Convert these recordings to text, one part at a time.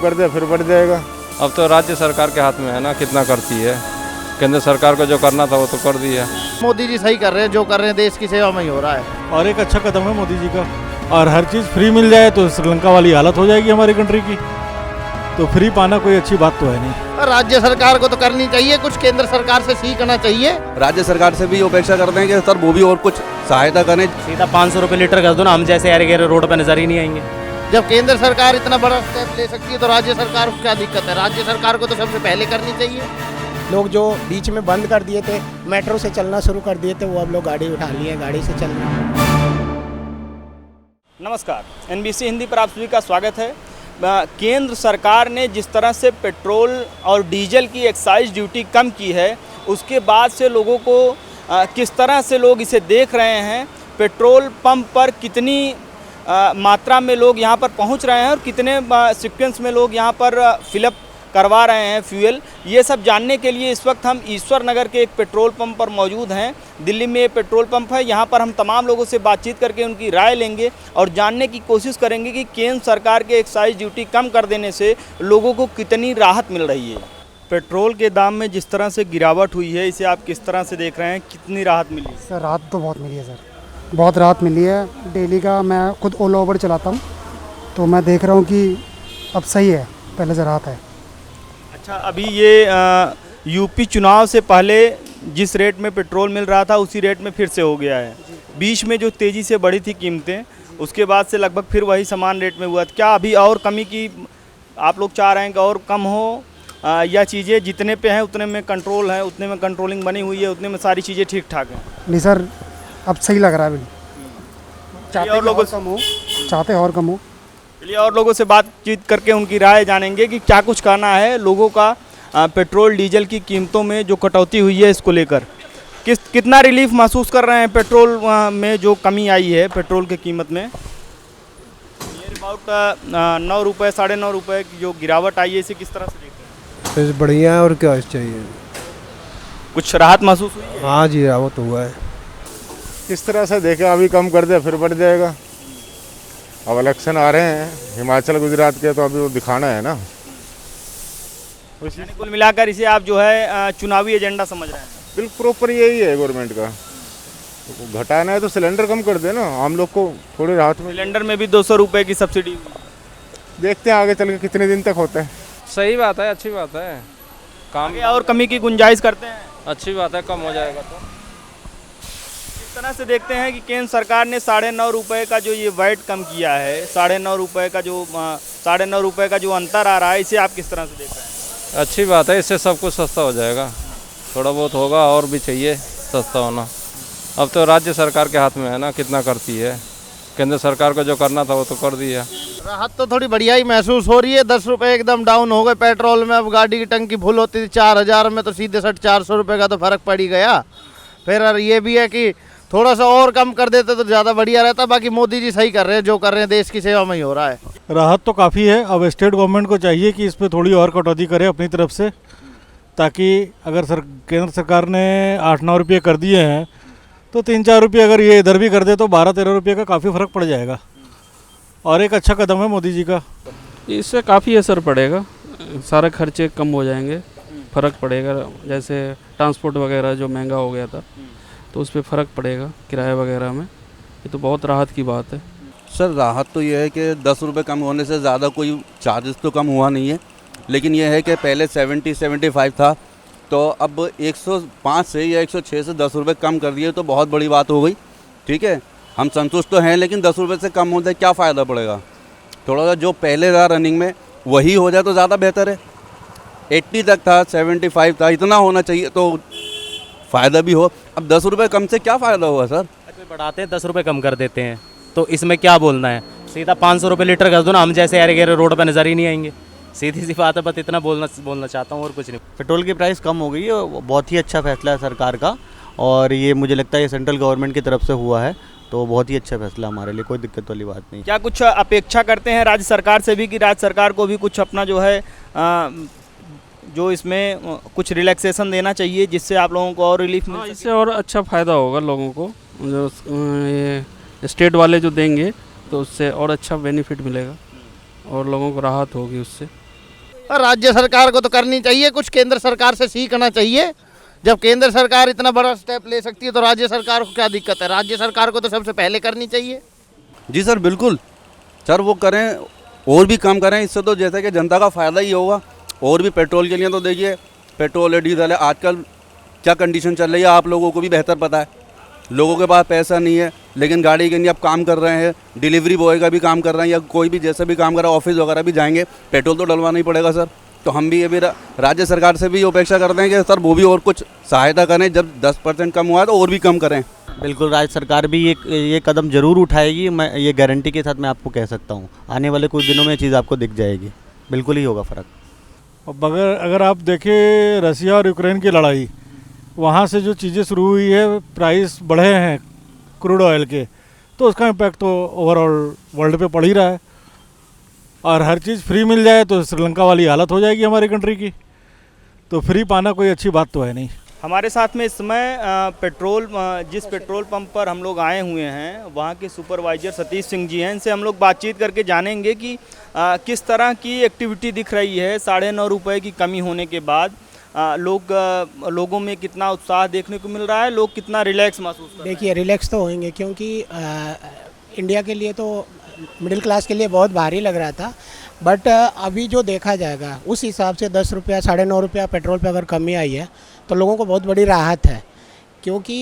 कर दे फिर बढ़ जाएगा। अब तो राज्य सरकार के हाथ में है ना, कितना करती है। केंद्र सरकार को जो करना था वो तो कर दिया। मोदी जी सही कर रहे हैं, जो कर रहे हैं देश की सेवा में ही हो रहा है। और एक अच्छा कदम है मोदी जी का। और हर चीज़ फ्री मिल जाए तो श्रीलंका वाली हालत हो जाएगी हमारी कंट्री की। तो फ्री पाना कोई अच्छी बात तो है नहीं। राज्य सरकार को तो करनी चाहिए, कुछ केंद्र सरकार से सीखना चाहिए। राज्य सरकार से भी अपेक्षा करते हैं कि सर वो भी और कुछ सहायता करें। सीधा 500 रुपये लीटर कर दो ना, हम जैसे यार गहरे रोड पर नजर ही नहीं आएंगे। जब केंद्र सरकार इतना बड़ा स्टेप ले सकती है तो राज्य सरकार को क्या दिक्कत है? राज्य सरकार को तो सबसे पहले करनी चाहिए। लोग जो बीच में बंद कर दिए थे, मेट्रो से चलना शुरू कर दिए थे, वो अब लोग गाड़ी उठा लिए, गाड़ी से चल रहे हैं। नमस्कार, NBC हिंदी पर आप सभी का स्वागत है। केंद्र सरकार ने जिस तरह से पेट्रोल और डीजल की एक्साइज ड्यूटी कम की है, उसके बाद से लोगों को किस तरह से लोग इसे देख रहे हैं, पेट्रोल पंप पर कितनी मात्रा में लोग यहाँ पर पहुँच रहे हैं और कितने सीक्वेंस में लोग यहाँ पर फिलअप करवा रहे हैं फ्यूल, ये सब जानने के लिए इस वक्त हम ईश्वर नगर के एक पेट्रोल पंप पर मौजूद हैं। दिल्ली में ये पेट्रोल पंप है। यहाँ पर हम तमाम लोगों से बातचीत करके उनकी राय लेंगे और जानने की कोशिश करेंगे कि केंद्र सरकार के एक्साइज ड्यूटी कम कर देने से लोगों को कितनी राहत मिल रही है। पेट्रोल के दाम में जिस तरह से गिरावट हुई है, इसे आप किस तरह से देख रहे हैं, कितनी राहत मिली? सर राहत तो बहुत मिली है सर, बहुत राहत मिली है। डेली का मैं खुद ओला उबर चलाता हूँ, तो मैं देख रहा हूँ कि अब सही है, पहले से राहत है। अच्छा, अभी ये यूपी चुनाव से पहले जिस रेट में पेट्रोल मिल रहा था उसी रेट में फिर से हो गया है। बीच में जो तेज़ी से बढ़ी थी कीमतें, उसके बाद से लगभग फिर वही समान रेट में हुआ। क्या अभी और कमी की आप लोग चाह रहे हैं कि और कम हो, या चीज़ें जितने पे हैं उतने में कंट्रोल है, उतने में कंट्रोलिंग बनी हुई है, उतने में सारी चीज़ें ठीक ठाक हैं? नहीं सर, अब सही लग रहा है। अभी चाहते और लोगों कम हो, चाहते और कम हो। चलिए और लोगों से बातचीत करके उनकी राय जानेंगे कि क्या कुछ कहना है लोगों का पेट्रोल डीजल की कीमतों में जो कटौती हुई है इसको लेकर। कितना रिलीफ महसूस कर रहे हैं पेट्रोल में जो कमी आई है पेट्रोल की कीमत में? नियर अबाउट 9 रुपये 9.5 रुपये की जो गिरावट आई है, इसे किस तरह से देखते हैं? बढ़िया है और क्या चाहिए। कुछ राहत महसूस हुई है? हाँ जी, राहत हुआ है। इस तरह से देखें, अभी कम कर दे फिर बढ़ जाएगा। अब इलेक्शन आ रहे हैं हिमाचल गुजरात के, तो अभी वो दिखाना है ना। कुल मिलाकर इसे आप जो है चुनावी एजेंडा समझ रहे हैं? बिल्कुल प्रॉपर यही है गवर्नमेंट का। तो घटाना है तो सिलेंडर कम कर देना, हम लोग को थोड़ी राहत में। सिलेंडर में भी 200 रुपये की सब्सिडी। देखते हैं आगे चल के कितने दिन तक होता है। सही बात है, अच्छी बात है। काम और कमी की गुंजाइश करते हैं? अच्छी बात है, कम हो जाएगा तो। इस तरह से देखते हैं कि केंद्र सरकार ने 9.5 रुपये का जो ये वैट कम किया है, 9.5 रुपये का जो 9.5 रुपये का जो अंतर आ रहा है, इसे आप किस तरह से देख रहे हैं? अच्छी बात है, इससे सब कुछ सस्ता हो जाएगा। थोड़ा बहुत होगा, और भी चाहिए सस्ता होना। अब तो राज्य सरकार के हाथ में है ना, कितना करती है। केंद्र सरकार को जो करना था वो तो कर दिया। राहत तो थोड़ी बढ़िया ही महसूस हो रही है। 10 रुपये एकदम डाउन हो गए पेट्रोल में। अब गाड़ी की टंकी फुल होती थी 4000 में, तो सीधे 400 रुपये का तो फर्क पड़ ही गया। फिर ये भी है कि थोड़ा सा और कम कर देते तो ज़्यादा बढ़िया रहता। बाकी मोदी जी सही कर रहे हैं, जो कर रहे हैं देश की सेवा में ही हो रहा है। राहत तो काफ़ी है। अब स्टेट गवर्नमेंट को चाहिए कि इस पर थोड़ी और कटौती करे अपनी तरफ से, ताकि अगर केंद्र सरकार ने 8-9 रुपये कर दिए हैं तो 3-4 रुपये अगर ये इधर भी कर दे तो 12-13 रुपये का काफ़ी फ़र्क पड़ जाएगा। और एक अच्छा कदम है मोदी जी का। इससे काफ़ी असर पड़ेगा, सारे खर्चे कम हो जाएंगे, फ़र्क पड़ेगा। जैसे ट्रांसपोर्ट वगैरह जो महंगा हो गया था तो उस पर फ़र्क पड़ेगा, किराए वगैरह में। ये तो बहुत राहत की बात है। सर राहत तो ये है कि 10 रुपये कम होने से ज़्यादा कोई चार्जेस तो कम हुआ नहीं है, लेकिन यह है कि पहले 70-75 था, तो अब 105 से या 106 से 10 रुपये कम कर दिए तो बहुत बड़ी बात हो गई। ठीक है, हम संतुष्ट तो हैं, लेकिन 10 रुपये से कम होता है क्या फ़ायदा पड़ेगा। थोड़ा सा जो पहले था रनिंग में वही हो जाए तो ज़्यादा बेहतर है। 80 तक था, 75 था, इतना होना चाहिए तो फ़ायदा भी हो। अब 10 रुपये कम से क्या फ़ायदा हुआ सर? बढ़ाते हैं 10 रुपये कम कर देते हैं, तो इसमें क्या बोलना है? सीधा 500 रुपये लीटर कर दो ना, हम जैसे यार गहरे रोड पर नजर ही नहीं आएंगे। सीधी सी बात है, बस इतना बोलना चाहता हूँ और कुछ नहीं। पेट्रोल की प्राइस कम हो गई है, बहुत ही अच्छा फैसला है सरकार का, और ये मुझे लगता है ये सेंट्रल गवर्नमेंट की तरफ से हुआ है, तो बहुत ही अच्छा फैसला हमारे लिए, कोई दिक्कत वाली बात नहीं। क्या कुछ अपेक्षा करते हैं राज्य सरकार से भी कि राज्य सरकार को भी कुछ अपना जो है जो इसमें कुछ रिलैक्सेशन देना चाहिए, जिससे आप लोगों को और रिलीफ मिल सके? इससे और अच्छा फ़ायदा होगा लोगों को। जो ये स्टेट वाले जो देंगे तो उससे और अच्छा बेनिफिट मिलेगा और लोगों को राहत होगी उससे। और राज्य सरकार को तो करनी चाहिए, कुछ केंद्र सरकार से सीखना चाहिए। जब केंद्र सरकार इतना बड़ा स्टेप ले सकती है तो राज्य सरकार को क्या दिक्कत है? राज्य सरकार को तो सबसे पहले करनी चाहिए। जी सर बिल्कुल सर, वो करें और भी कम करें, इससे तो जैसे कि जनता का फ़ायदा ही होगा। और भी पेट्रोल के लिए तो देखिए, पेट्रोल है, डीजल है, आजकल क्या कंडीशन चल रही है आप लोगों को भी बेहतर पता है। लोगों के पास पैसा नहीं है लेकिन गाड़ी के लिए आप काम कर रहे हैं, डिलीवरी बॉय का भी काम कर रहे हैं या कोई भी जैसा भी काम कर रहा है, ऑफिस वगैरह भी जाएंगे, पेट्रोल तो डलवाना ही पड़ेगा सर। तो हम भी ये भी राज्य सरकार से भी अपेक्षा करते हैं कि सर वो भी और कुछ सहायता करें, जब 10% कम हुआ है तो और भी कम करें। बिल्कुल, राज्य सरकार भी ये कदम ज़रूर उठाएगी, मैं ये गारंटी के साथ मैं आपको कह सकता हूँ। आने वाले कुछ दिनों में ये चीज़ आपको दिख जाएगी, बिल्कुल ही होगा फ़र्क। अब अगर आप देखें रसिया और यूक्रेन की लड़ाई, वहाँ से जो चीज़ें शुरू हुई है, प्राइस बढ़े हैं क्रूड ऑयल के, तो उसका इम्पैक्ट तो ओवरऑल वर्ल्ड पे पड़ ही रहा है। और हर चीज़ फ्री मिल जाए तो श्रीलंका वाली हालत हो जाएगी हमारी कंट्री की। तो फ्री पाना कोई अच्छी बात तो है नहीं। हमारे साथ में इस समय जिस पेट्रोल पंप पर हम लोग आए हुए हैं वहाँ के सुपरवाइजर सतीश सिंह जी हैं। इनसे हम लोग बातचीत करके जानेंगे कि किस तरह की एक्टिविटी दिख रही है 9.5 रुपये की कमी होने के बाद। लोगों में कितना उत्साह देखने को मिल रहा है, लोग कितना रिलैक्स महसूस कर रहे हैं। देखिए रिलैक्स तो होंगे क्योंकि इंडिया के लिए तो मिडिल क्लास के लिए बहुत भारी लग रहा था, बट अभी जो देखा जाएगा उस हिसाब से 10 रुपया 9.5 रुपया पेट्रोल पे अगर कमी आई है तो लोगों को बहुत बड़ी राहत है। क्योंकि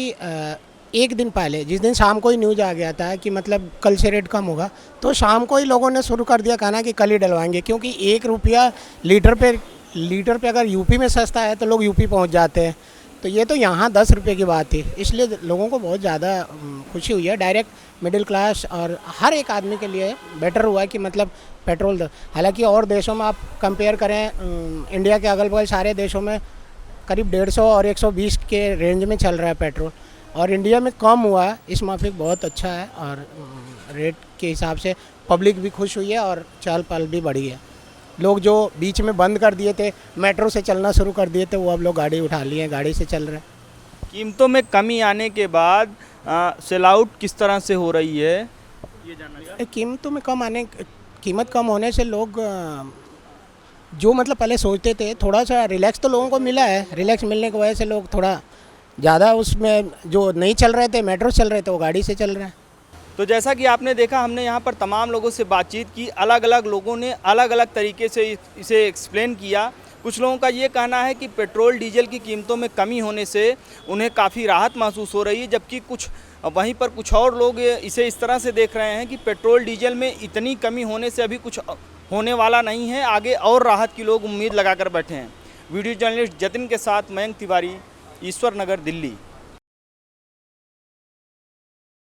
एक दिन पहले जिस दिन शाम को ही न्यूज़ आ गया था कि मतलब कल से रेट कम होगा, तो शाम को ही लोगों ने शुरू कर दिया कहना कि कल ही डलवाएंगे। क्योंकि 1 रुपया लीटर पे अगर यूपी में सस्ता है तो लोग यूपी पहुंच जाते हैं, तो ये तो यहाँ 10 रुपये की बात थी। इसलिए लोगों को बहुत ज़्यादा खुशी हुई है। डायरेक्ट मिडिल क्लास और हर एक आदमी के लिए बेटर हुआ है कि मतलब पेट्रोल। हालांकि और देशों में आप कंपेयर करें, इंडिया के अगल बगल सारे देशों में करीब 150 और 120 के रेंज में चल रहा है पेट्रोल, और इंडिया में कम हुआ है। इस माफिक बहुत अच्छा है और रेट के हिसाब से पब्लिक भी खुश हुई है और चहल पहल भी बढ़ी है। लोग जो बीच में बंद कर दिए थे, मेट्रो से चलना शुरू कर दिए थे, वो अब लोग गाड़ी उठा लिए हैं, गाड़ी से चल रहे हैं। कीमतों में कमी आने के बाद सेल आउट किस तरह से हो रही है ये जानना। कीमत कम होने से लोग जो मतलब पहले सोचते थे, थोड़ा सा रिलैक्स तो लोगों को मिला है। रिलैक्स मिलने की वजह से लोग थोड़ा ज़्यादा उसमें जो नहीं चल रहे थे, मेट्रो चल रहे थे, वो गाड़ी से चल रहे हैं। तो जैसा कि आपने देखा, हमने यहाँ पर तमाम लोगों से बातचीत की, अलग अलग लोगों ने अलग अलग तरीके से इसे एक्सप्लेन किया। कुछ लोगों का ये कहना है कि पेट्रोल डीजल की कीमतों में कमी होने से उन्हें काफ़ी राहत महसूस हो रही है, जबकि वहीं पर कुछ और लोग इसे इस तरह से देख रहे हैं कि पेट्रोल डीजल में इतनी कमी होने से अभी कुछ होने वाला नहीं है, आगे और राहत की लोग उम्मीद लगाकर बैठे हैं। वीडियो जर्नलिस्ट जतिन के साथ मयंक तिवारी, ईश्वर नगर, दिल्ली।